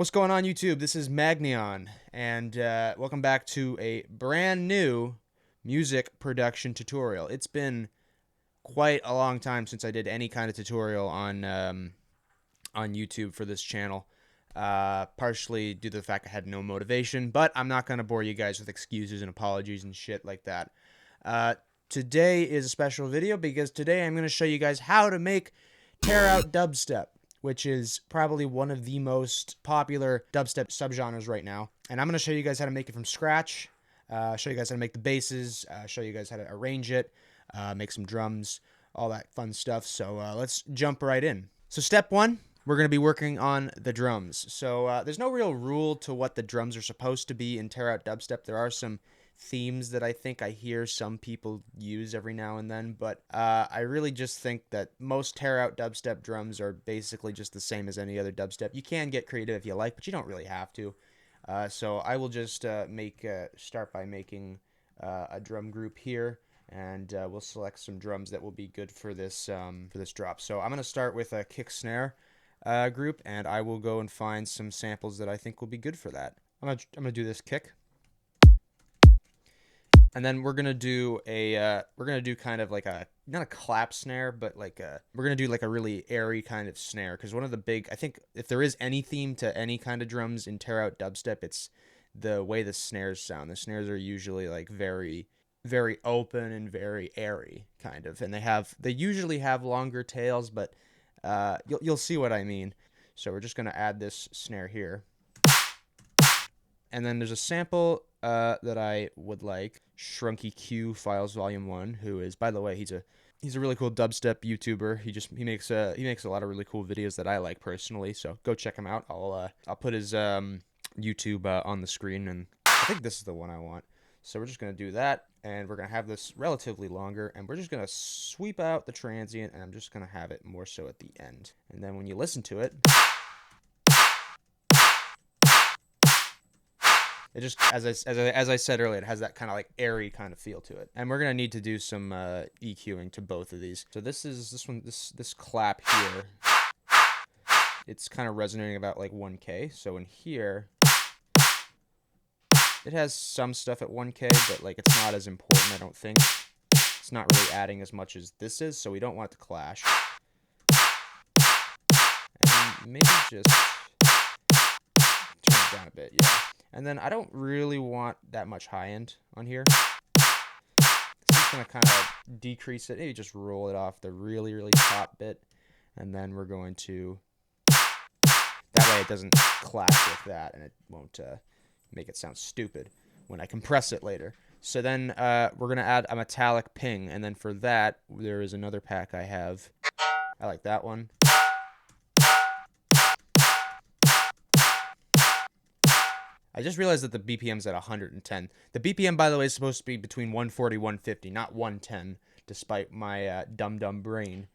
What's going on, YouTube? This is Magnion, and welcome back to a brand new music production tutorial. It's been quite a long time since I did any kind of tutorial on YouTube for this channel, partially due to the fact I had no motivation, but I'm not going to bore you guys with excuses and apologies and shit like that. Today is a special video because today I'm going to show you guys how to make Tearout Dubstep, which is probably one of the most popular dubstep subgenres right now. And I'm going to show you guys how to make it from scratch, show you guys how to make the basses, show you guys how to arrange it, make some drums, all that fun stuff. So let's jump right in. So step one, we're going to be working on the drums. So there's no real rule to what the drums are supposed to be in Tearout Dubstep. There are some themes that I think I hear some people use every now and then, but I really just think that most Tearout Dubstep drums are basically just the same as any other dubstep. You can get creative if you like, but you don't really have to. So I will just start by making a drum group here, and we'll select some drums that will be good for this drop. So I'm going to start with a kick snare group, and I will go and find some samples that I think will be good for that. I'm gonna do this kick. And then we're gonna do kind of like not a clap snare, but we're gonna do like a really airy kind of snare. Because one of the I think if there is any theme to any kind of drums in Tearout Dubstep, it's the way the snares sound. The snares are usually like very, very open and very airy kind of, and they usually have longer tails, but you'll see what I mean. So we're just gonna add this snare here. And then there's a sample that I would like, Shrunky Q Files Volume 1, who is, by the way, he's a really cool dubstep YouTuber. He makes a lot of really cool videos that I like personally. So go check him out. I'll put his YouTube on the screen, and I think this is the one I want. So we're just gonna do that, and we're gonna have this relatively longer, and we're just gonna sweep out the transient, and I'm just gonna have it more so at the end. And then when you listen to it, it just, as I said earlier, it has that kind of like airy kind of feel to it. And we're gonna need to do some EQing to both of these. So this clap here, it's kind of resonating about like 1K. So in here, it has some stuff at 1K, but like it's not as important, I don't think. It's not really adding as much as this is, so we don't want it to clash. And maybe just turn it down a bit, yeah. And then I don't really want that much high end on here. So I'm just going to kind of decrease it. Maybe just roll it off the really, really top bit. And then we're going to... That way it doesn't clash with that, and it won't make it sound stupid when I compress it later. So then we're going to add a metallic ping. And then for that, there is another pack I have. I like that one. I just realized that the BPM's at 110. The BPM, by the way, is supposed to be between 140 and 150, not 110, despite my dumb brain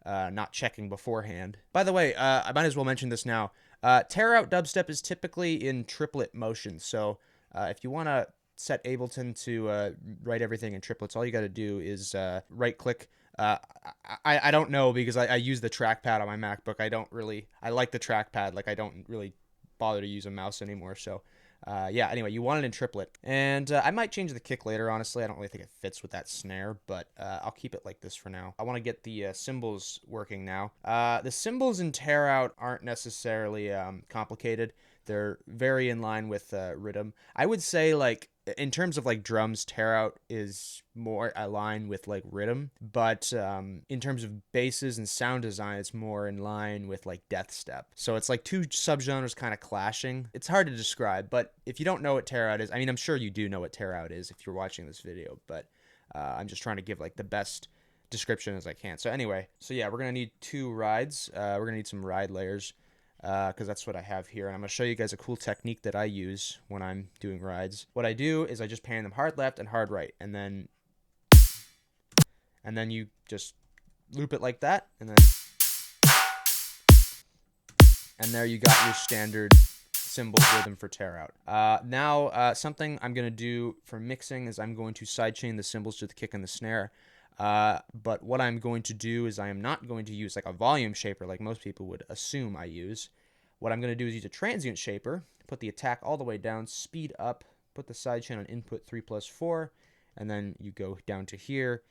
not checking beforehand. By the way, I might as well mention this now. Tearout Dubstep is typically in triplet motion, so if you want to set Ableton to write everything in triplets, all you got to do is right-click. I don't know, because I use the trackpad on my MacBook. I like the trackpad. Like, I don't really bother to use a mouse anymore, so... yeah, anyway, you want it in triplet. And I might change the kick later, honestly. I don't really think it fits with that snare, but I'll keep it like this for now. I want to get the cymbals working now. The cymbals in Tearout aren't necessarily complicated. They're very in line with rhythm. I would say, like, in terms of like drums, Tearout is more aligned with like rhythm, but in terms of basses and sound design, it's more in line with like deathstep. So it's like two subgenres kind of clashing. It's hard to describe, but if you don't know what Tearout is, I mean, I'm sure you do know what Tearout is if you're watching this video, but I'm just trying to give like the best description as I can. So anyway, so yeah, we're gonna need two rides. We're gonna need some ride layers, because that's what I have here. And I'm going to show you guys a cool technique that I use when I'm doing rides. What I do is I just pan them hard left and hard right, and then you just loop it like that, and there you got your standard cymbal rhythm for Tearout. Now, something I'm going to do for mixing is I'm going to sidechain the cymbals to the kick and the snare. But what I'm going to do is I am not going to use like a volume shaper like most people would assume I use. what I'm going to do is use a transient shaper, put the attack all the way down, speed up, put the sidechain on input 3+4, and then you go down to here,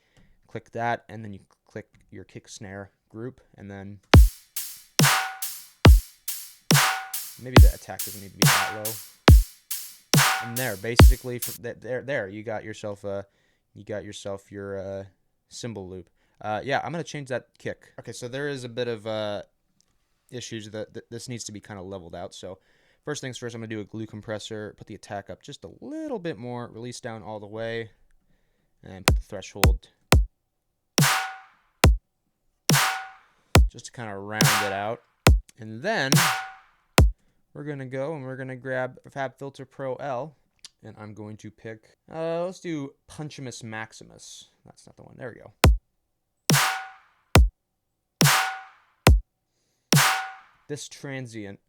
click that, and then you click your kick snare group, and then maybe the attack doesn't need to be that low. And there, basically, there you got yourself your cymbal loop. Yeah, I'm gonna change that kick. Okay, so there is a bit of issues that this needs to be kind of leveled out. So first things first, I'm gonna do a glue compressor, put the attack up just a little bit more, release down all the way, and put the threshold just to kind of round it out. And then we're going to go and we're going to grab FabFilter Pro L, and I'm going to pick, let's do Punchimus Maximus. That's not the one. There we go. This transient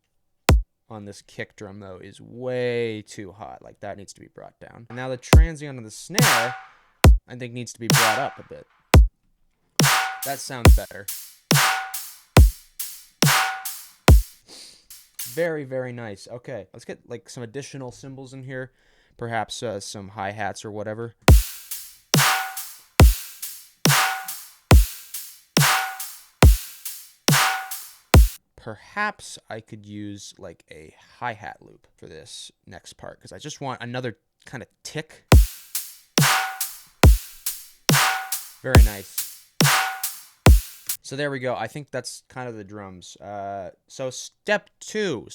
on this kick drum, though, is way too hot. Like, that needs to be brought down. And now the transient on the snare, I think, needs to be brought up a bit. That sounds better. Very, very nice. Okay, let's get like some additional cymbals in here. Perhaps some hi-hats or whatever. Perhaps I could use like a hi-hat loop for this next part, because I just want another kind of tick. Very nice. So there we go. I think that's kind of the drums. So step two,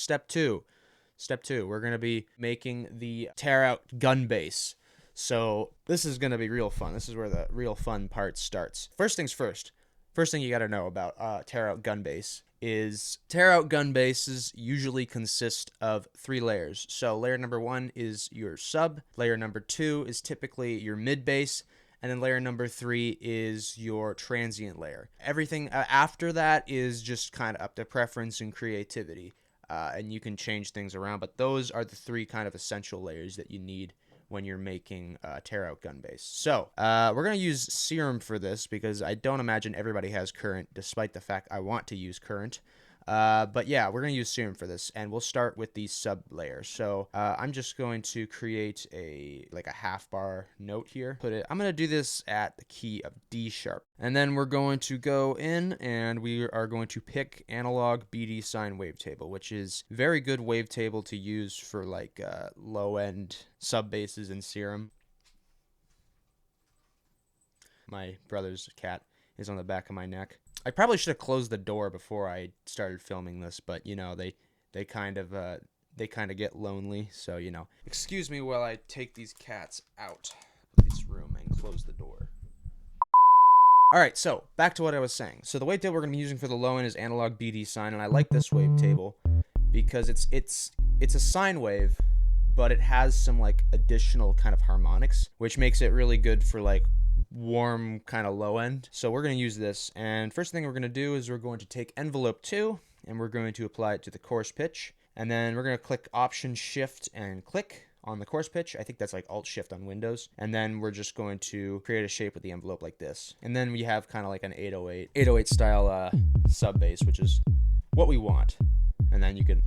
we're going to be making the Tearout gun bass. So this is going to be real fun. This is where the real fun part starts. First things first. First thing you got to know about Tearout gun bass is Tearout gun basses usually consist of 3 layers. So layer number 1 is your sub. Layer number 2 is typically your mid bass. And then layer number 3 is your transient layer. Everything after that is just kind of up to preference and creativity. And you can change things around. But those are the 3 kind of essential layers that you need when you're making Tearout gun bass. So we're going to use Serum for this, because I don't imagine everybody has Current, despite the fact I want to use Current. But yeah, we're going to use Serum for this, and we'll start with the sub layer. So I'm just going to create a half bar note here. I'm going to do this at the key of D sharp. And then we're going to go in and we are going to pick analog BD sine wavetable, which is very good wavetable to use for like low end sub basses in Serum. My brother's cat is on the back of my neck. I probably should have closed the door before I started filming this, but you know, they kind of get lonely, so you know. Excuse me while I take these cats out of this room and close the door. All right, so back to what I was saying. So the wavetable we're going to be using for the low end is analog BD sine, and I like this wavetable because it's a sine wave, but it has some like additional kind of harmonics, which makes it really good for like warm kind of low end. So we're going to use this, and first thing we're going to do is we're going to take envelope 2 and we're going to apply it to the coarse pitch, and then we're going to click option shift and click on the coarse pitch. I think that's like alt shift on Windows, and then we're just going to create a shape with the envelope like this, and then we have kind of like an 808 style sub bass, which is what we want. And then you can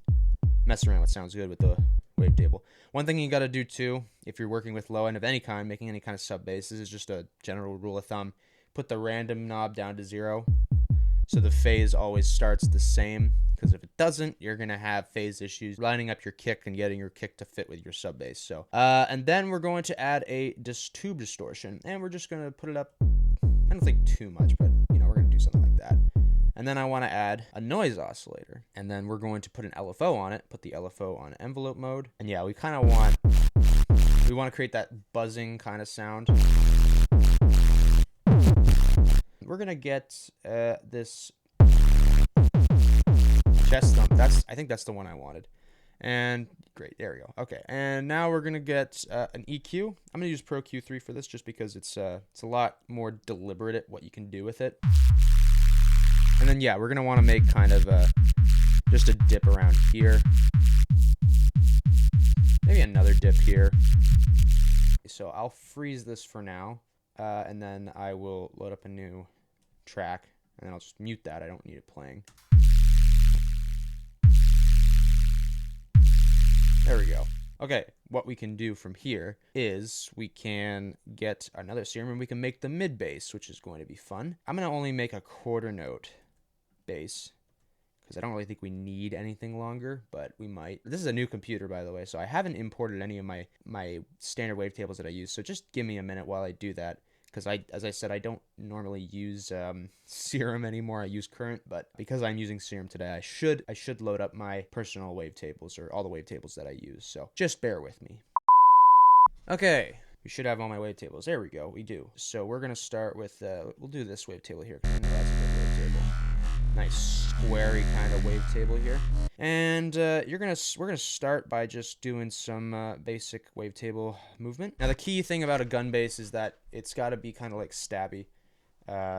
mess around what sounds good with the wavetable. One thing you got to do too, if you're working with low end of any kind, making any kind of sub bass, this is just a general rule of thumb. Put the random knob down to 0, so the phase always starts the same. Because if it doesn't, you're gonna have phase issues lining up your kick and getting your kick to fit with your sub bass. So, and then we're going to add a tube distortion, and we're just gonna put it up. I don't think too much, but you know, we're gonna do something like that. And then I want to add a noise oscillator, and then we're going to put an LFO on it. Put the LFO on envelope mode, and yeah, we kind of want to create that buzzing kind of sound. We're gonna get this chest thump. I think that's the one I wanted. And great, there we go. Okay, and now we're gonna get an EQ. I'm gonna use Pro Q3 for this, just because it's a lot more deliberate at what you can do with it. And then yeah, we're gonna want to make kind of just a dip around here. Maybe another dip here. So I'll freeze this for now, and then I will load up a new track, and then I'll just mute that. I don't need it playing. There we go. Okay, what we can do from here is we can get another serum and we can make the mid bass, which is going to be fun. I'm going to only make a quarter note bass because I don't really think we need anything longer, but we might. This is a new computer, by the way, so I haven't imported any of my standard wavetables that I use, so just give me a minute while I do that. Because as I said, I don't normally use Serum anymore. I use Current, but because I'm using Serum today, I should load up my personal wavetables or all the wavetables that I use. So just bear with me. Okay, we should have all my wavetables. There we go. We do. So we're gonna start with we'll do this wavetable here. I know that's a good wavetable. Nice squarey kind of wavetable here. And we're gonna start by just doing some basic wavetable movement. Now the key thing about a gun bass is that it's got to be kind of like stabby.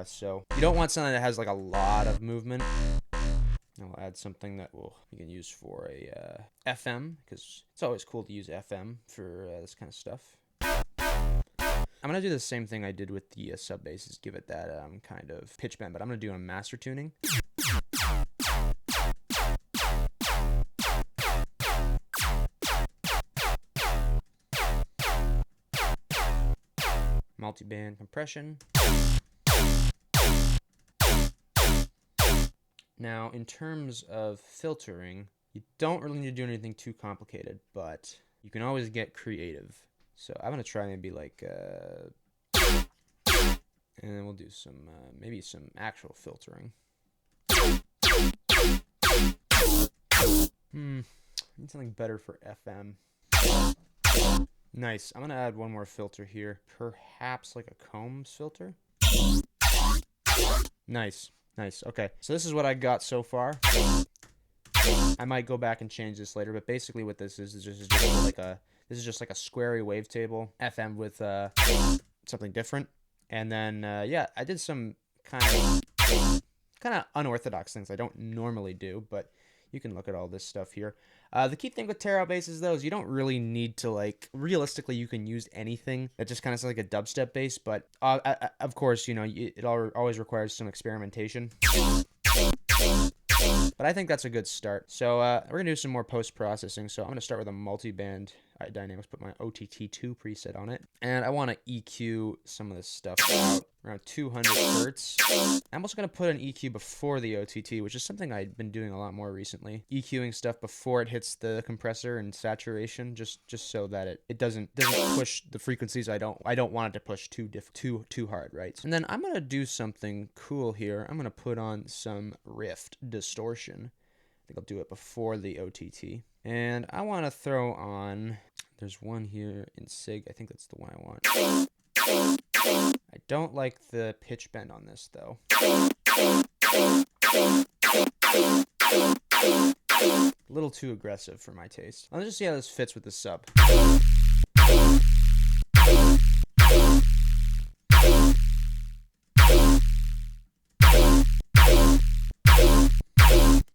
So you don't want something that has like a lot of movement. I'll add something that we can use for a FM, because it's always cool to use FM for this kind of stuff. I'm going to do the same thing I did with the sub basses, give it that kind of pitch bend, but I'm going to do a master tuning. Multi-band compression. Now, in terms of filtering, you don't really need to do anything too complicated, but you can always get creative. So I'm going to try maybe like, and then we'll do some, maybe some actual filtering. Need something better for FM. Nice. I'm going to add one more filter here. Perhaps like a Combs filter. Nice. Nice. Okay. So this is what I got so far. I might go back and change this later, but basically what this is just like a, this is just like a squarey wavetable FM with something different. And then yeah, I did some kind of unorthodox things I don't normally do, but you can look at all this stuff here. The key thing with tear-out basses, though, is you don't really need to, like, realistically, you can use anything that just kind of sounds like a dubstep bass, but, of course, you know, it always requires some experimentation. But I think that's a good start. So we're going to do some more post-processing. So I'm going to start with a multi-band dynamics, put my OTT2 preset on it. And I want to EQ some of this stuff out around 200 hertz. I'm also going to put an EQ before the OTT, which is something I've been doing a lot more recently. EQing stuff before it hits the compressor and saturation, just so that it doesn't push the frequencies I don't want it to push too hard, right? And then I'm going to do something cool here. I'm going to put on some Rift distortion. I think I'll do it before the OTT. And I want to throw on, there's one here in SIG. I think that's the one I want. I don't like the pitch bend on this, though. A little too aggressive for my taste. Let's just see how this fits with the sub.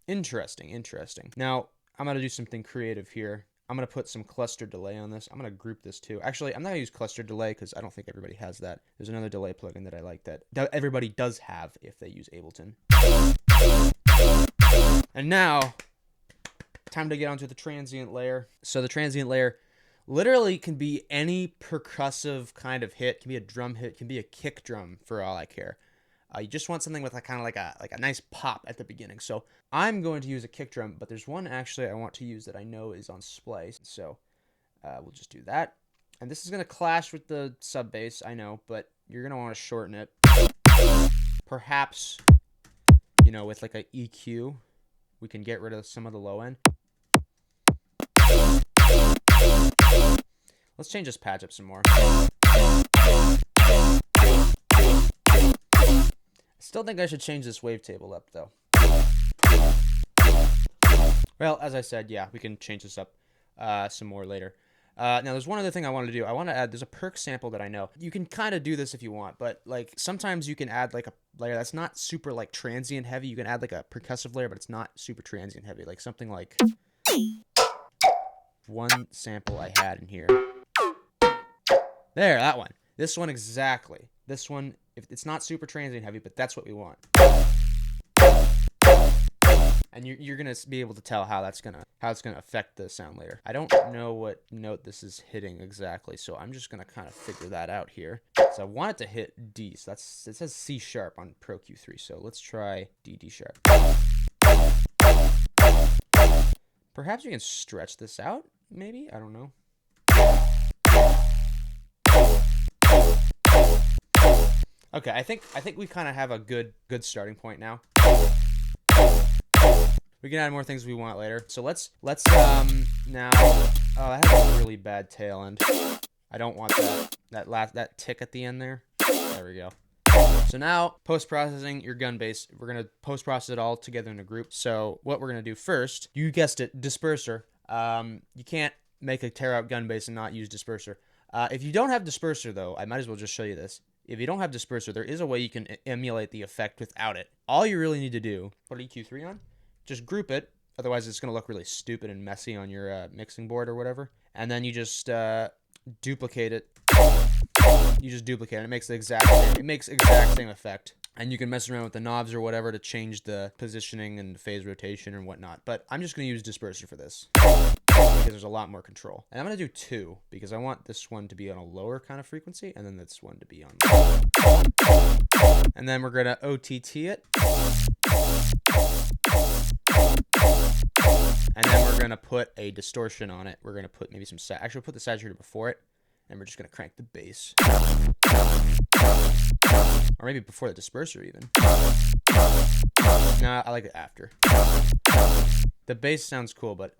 Interesting. Now, I'm going to do something creative here. I'm going to put some cluster delay on this. I'm going to group this too. Actually, I'm not going to use cluster delay because I don't think everybody has that. There's another delay plugin that I like that everybody does have if they use Ableton. And now, time to get onto the transient layer. So the transient layer literally can be any percussive kind of hit. It can be a drum hit. It can be a kick drum for all I care. You just want something with kind of like a nice pop at the beginning. So I'm going to use a kick drum, but there's one actually I want to use that I know is on splice. So we'll just do that. And this is going to clash with the sub bass, I know, but you're going to want to shorten it. Perhaps, you know, with like a EQ, we can get rid of some of the low end. Let's change this patch up some more. Still think I should change this wavetable up, though. Well, as I said, yeah, we can change this up some more later. Now, there's one other thing I want to do. I want to add, there's a perk sample that I know. You can kind of do this if you want, but, like, sometimes you can add, like, a layer that's not super, like, transient heavy. You can add, like, a percussive layer, but it's not super transient heavy. Like, something like one sample I had in here. There, that one. This one exactly. This one, if it's not super transient heavy, but that's what we want. And you're gonna be able to tell how it's gonna affect the sound later. I don't know what note this is hitting exactly, so I'm just gonna kind of figure that out here. So I want it to hit D. So it says C sharp on Pro Q3. So let's try D sharp. Perhaps we can stretch this out. Maybe, I don't know. Okay, I think we kind of have a good starting point now. We can add more things we want later. So let's now. Oh, that has a really bad tail end. I don't want that tick at the end there. There we go. So now post-processing your gun bass. We're gonna post-process it all together in a group. So what we're gonna do first, you guessed it, disperser. You can't make a tear-out gun bass and not use disperser. If you don't have disperser though, I might as well just show you this. If you don't have disperser, there is a way you can emulate the effect without it. All you really need to do, put EQ3 on, just group it. Otherwise, it's going to look really stupid and messy on your mixing board or whatever. And then you just duplicate it. You just duplicate it. It makes the exact same effect. And you can mess around with the knobs or whatever to change the positioning and phase rotation and whatnot. But I'm just going to use disperser for this, because there's a lot more control. And I'm going to do 2 because I want this one to be on a lower kind of frequency and then this one to be on. And then we're going to OTT it. And then we're going to put a distortion on it. We're going to put maybe some, actually put the saturator before it. And we're just going to crank the bass. Or maybe before the disperser even. Nah, I like it after. The bass sounds cool, but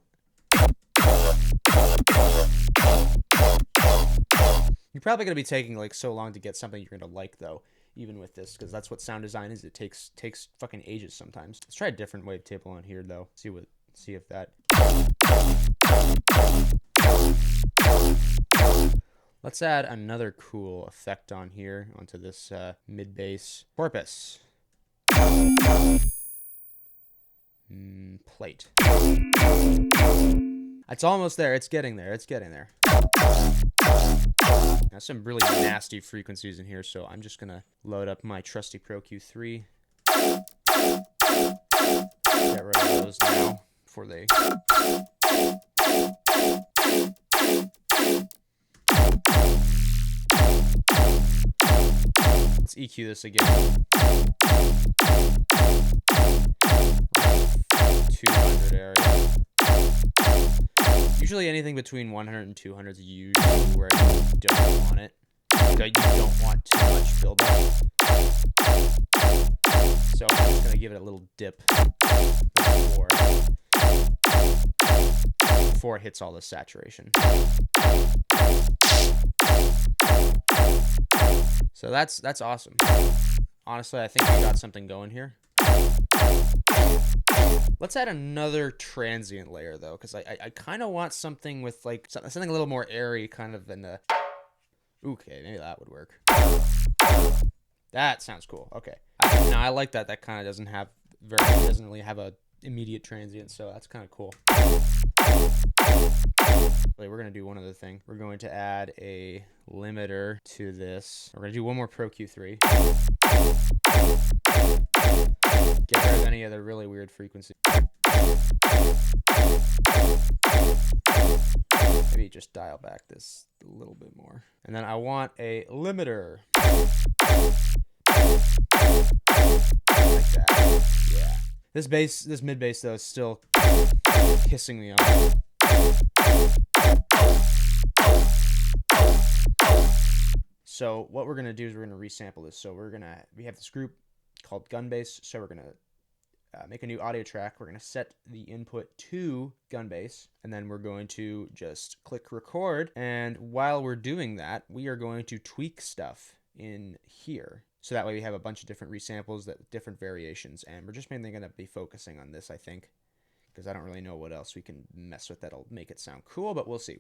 you're probably going to be taking like so long to get something you're going to like though, even with this, because that's what sound design is. It takes fucking ages sometimes. Let's try a different wavetable on here though. See if that. Let's add another cool effect on here onto this mid bass porpoise. Plate. It's almost there. It's getting there. It's getting there. Now some really nasty frequencies in here, so I'm just gonna load up my trusty Pro Q3. Get rid of those now before they. Let's EQ this again. 200 area. Usually anything between 100 and 200 is usually where you don't want it. You don't want too much buildup. So I'm just going to give it a little dip before it hits all the saturation. So that's awesome. Honestly, I think we got something going here. Let's add another transient layer though, because I kind of want something with like something a little more airy, kind of in the. Okay, maybe that would work. That sounds cool. Okay, no, I like that. That kind of doesn't really have a immediate transient, so that's kind of cool. We're gonna do one other thing. We're going to add a limiter to this. We're gonna do one more Pro Q3. Get rid of any other really weird frequency. Maybe just dial back this a little bit more. And then I want a limiter. Like that. Yeah. This mid bass though is still kissing me off. So what we're gonna do is we're gonna resample this. So we have this group called gun bass. So we're gonna make a new audio track. We're gonna set the input to gun bass, and then we're going to just click record. And while we're doing that, we are going to tweak stuff in here. So that way we have a bunch of different resamples, different variations, and we're just mainly gonna be focusing on this, I think, because I don't really know what else we can mess with that'll make it sound cool, but we'll see.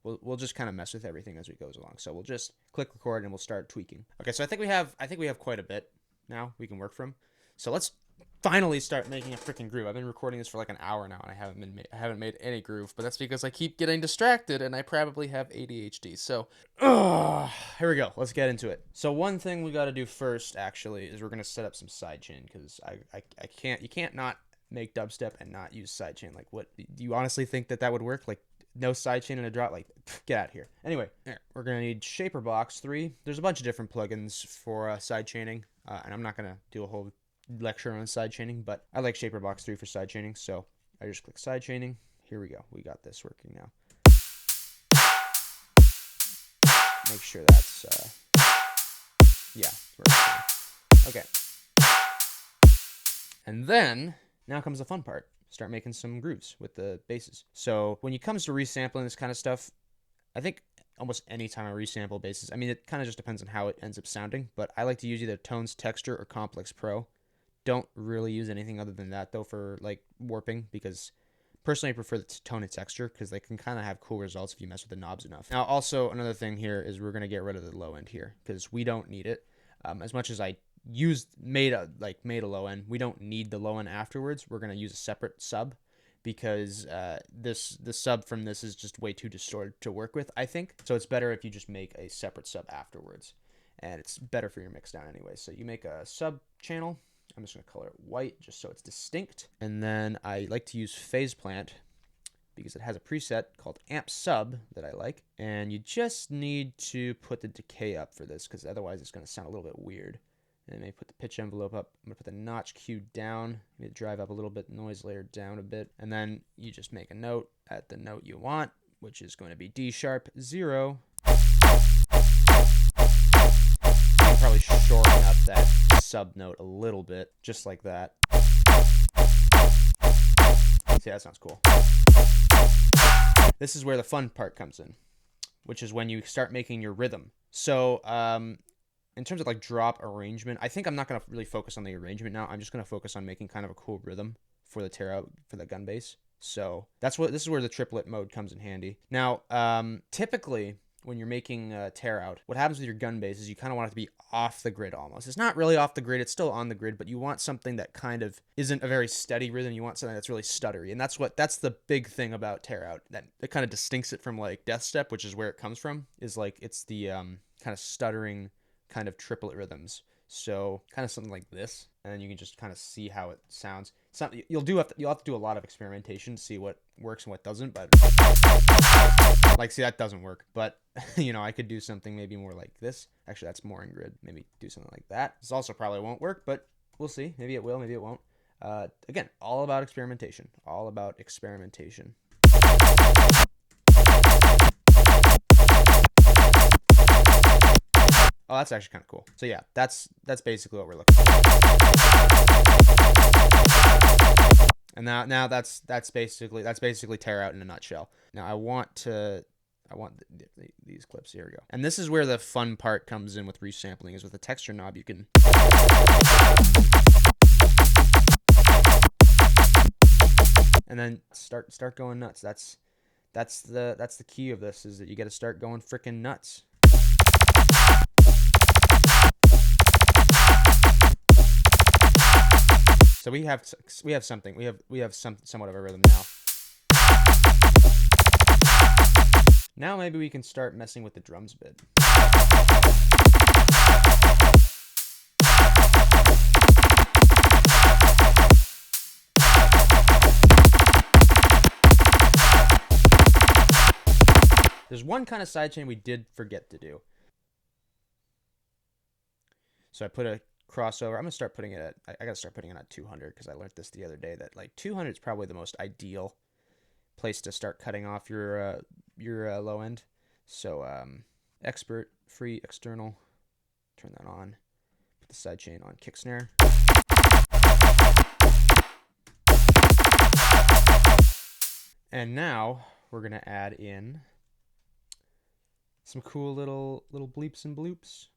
We'll just kind of mess with everything as we goes along. So we'll just click record and we'll start tweaking. Okay, so I think we have quite a bit now we can work from. So let's finally start making a freaking groove. I've been recording this for like an hour now and I haven't made any groove, but that's because I keep getting distracted and I probably have ADHD. So here we go. Let's get into it. So one thing we got to do first actually is we're gonna set up some sidechain, because you can't not make dubstep and not use sidechain. Like, what do you honestly think that would work? Like, no sidechain in a drop? Like, get out of here. Anyway, we're gonna need Shaper Box 3. There's a bunch of different plugins for sidechaining, and I'm not gonna do a whole lecture on sidechaining, but I like Shaper Box 3 for sidechaining. So I just click sidechaining. Here we go. We got this working now. Make sure that's yeah, working. Okay. And then now comes the fun part. Start making some grooves with the basses. So when it comes to resampling this kind of stuff, I think almost any time I resample basses, I mean, it kind of just depends on how it ends up sounding, but I like to use either Tones Texture or Complex Pro. Don't really use anything other than that though for like warping, because personally I prefer the Tone and Texture because they can kind of have cool results if you mess with the knobs enough. Now also another thing here is we're going to get rid of the low end here because we don't need it. As much as I made a low end, we don't need the low end afterwards. We're going to use a separate sub because the sub from this is just way too distorted to work with, I think. So it's better if you just make a separate sub afterwards, and it's better for your mix down anyway. So you make a sub channel. I'm just going to color it white just so it's distinct. And then I like to use Phase Plant because it has a preset called Amp Sub that I like. And you just need to put the decay up for this because otherwise it's going to sound a little bit weird. And maybe put the pitch envelope up. I'm going to put the notch Q down. Maybe drive up a little bit, noise layer down a bit. And then you just make a note at the note you want, which is going to be D sharp 0. Probably shorten up that sub note a little bit, just like that. See, that sounds cool. This is where the fun part comes in, which is when you start making your rhythm. So, in terms of like drop arrangement, I think I'm not going to really focus on the arrangement now. I'm just going to focus on making kind of a cool rhythm for the tearout, for the gun bass. So this is where the triplet mode comes in handy. Now, typically, when you're making tearout, what happens with your gun bass is you kind of want it to be off the grid almost. It's not really off the grid, it's still on the grid, but you want something that kind of isn't a very steady rhythm. You want something that's really stuttery. And that's the big thing about tearout that kind of distincts it from like death step, which is where it comes from, is like it's the kind of stuttering kind of triplet rhythms. So kind of something like this, and then you can just kind of see how it sounds. You'll have to do a lot of experimentation to see what works and what doesn't, but like, see, that doesn't work. But you know, I could do something maybe more like this. Actually, that's more in grid. Maybe do something like that. This also probably won't work, but we'll see. Maybe it will, maybe it won't. Again, all about experimentation. All about experimentation. Oh, that's actually kind of cool. So yeah, that's basically what we're looking for. And now that's basically tearout in a nutshell. Now I want these clips. Here we go. And this is where the fun part comes in with resampling, is with the texture knob you can and then start going nuts. That's the key of this, is that you got to start going freaking nuts. So we have something. We have somewhat of a rhythm now. Now maybe we can start messing with the drums a bit. There's one kind of sidechain we did forget to do. So I put a crossover. I'm gonna start putting it at. I gotta start putting it at 200 because I learned this the other day that like 200 is probably the most ideal place to start cutting off your low end. So expert free external. Turn that on. Put the sidechain on kick snare. And now we're gonna add in some cool little bleeps and bloops.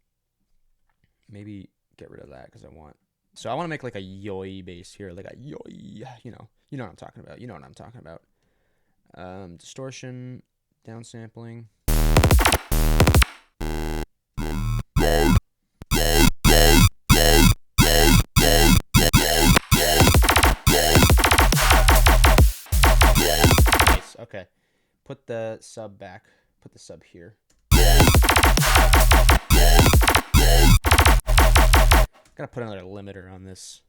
Maybe get rid of that because I want to make like a yoy bass here, like a yoy, you know what I'm talking about. You know what I'm talking about. Distortion, downsampling. Nice. Okay. Put the sub back. Put the sub here. Gotta put another limiter on this.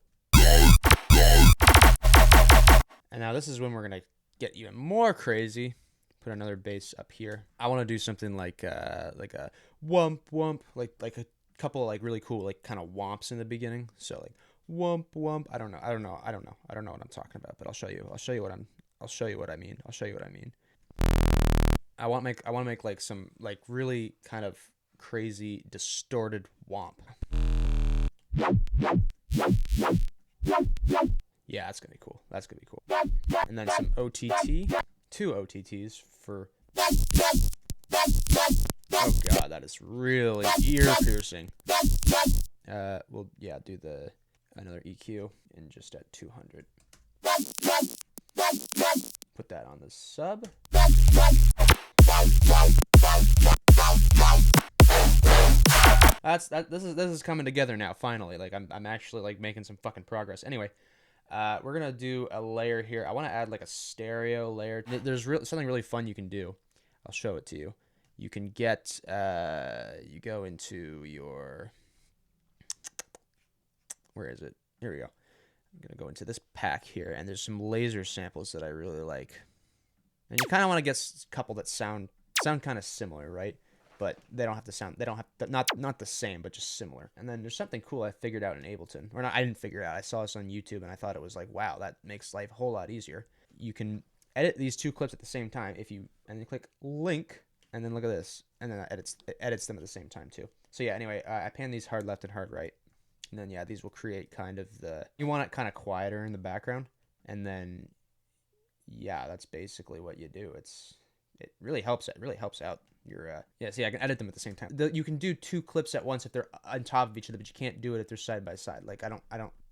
And now this is when we're gonna get even more crazy. Put another bass up here. I want to do something like a wump wump, like a couple of like really cool like kind of womps in the beginning. So like wump wump. I don't know what I'm talking about, but I'll show you what I mean. I want to make like some like really kind of crazy distorted womp. Yeah, that's gonna be cool. And then some OTT, 2 OTTs for. Oh god, that is really ear piercing. We'll do another EQ and just at 200. Put that on the sub. This is coming together now finally. Like I'm actually like making some fucking progress. Anyway, we're gonna do a layer here. I want to add like a stereo layer. There's something really fun you can do. I'll show it to you. You can get you go into your, where is it? Here we go. I'm gonna go into this pack here, and there's some laser samples that I really like. And you kind of want to get a couple that sound kind of similar, right? But they don't have to sound, not the same, but just similar. And then there's something cool I figured out in Ableton. Or not, I didn't figure it out. I saw this on YouTube and I thought it was like, wow, that makes life a whole lot easier. You can edit these 2 clips at the same time and then click link, and then look at this, and then it edits them at the same time too. So yeah, anyway, I pan these hard left and hard right. And then yeah, these will create kind of you want it kind of quieter in the background. And then yeah, that's basically what you do. It really helps out your see, I can edit them at the same time. You can do 2 clips at once if they're on top of each other, but you can't do it if they're side by side. Like I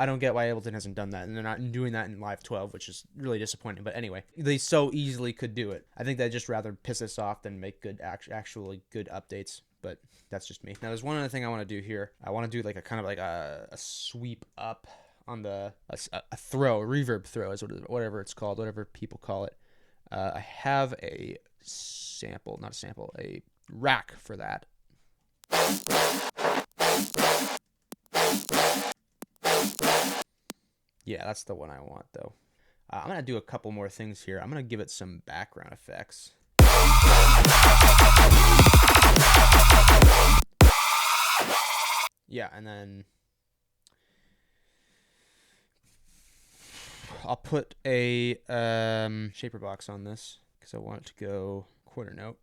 don't get why Ableton hasn't done that, and they're not doing that in Live 12, which is really disappointing. But anyway, they so easily could do it. I think they'd just rather piss us off than make actually good updates. But that's just me. Now there's one other thing I want to do here. I want to do like a kind of like a sweep up on a reverb throw is whatever it's called, whatever people call it. I have a rack for that. Yeah, that's the one I want though. I'm gonna do a couple more things here. I'm gonna give it some background effects. Yeah, and then I'll put a shaper box on this because I want it to go quarter note.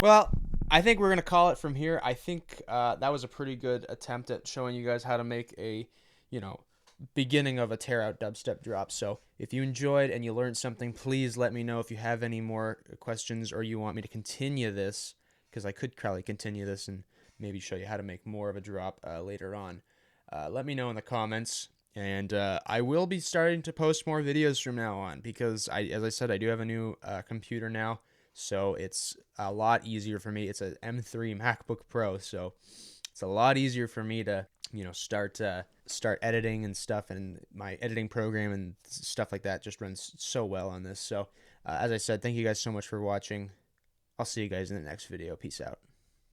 Well, I think we're going to call it from here. I think that was a pretty good attempt at showing you guys how to make a, beginning of a Tearout dubstep drop. So if you enjoyed and you learned something, please let me know if you have any more questions or you want me to continue this, because I could probably continue this and maybe show you how to make more of a drop later on. Let me know in the comments, and I will be starting to post more videos from now on because, as I said, I do have a new computer now, so it's a lot easier for me. It's a M3 MacBook Pro, so it's a lot easier for me to start editing and stuff, and my editing program and stuff like that just runs so well on this. So as I said, thank you guys so much for watching. I'll see you guys in the next video. Peace out.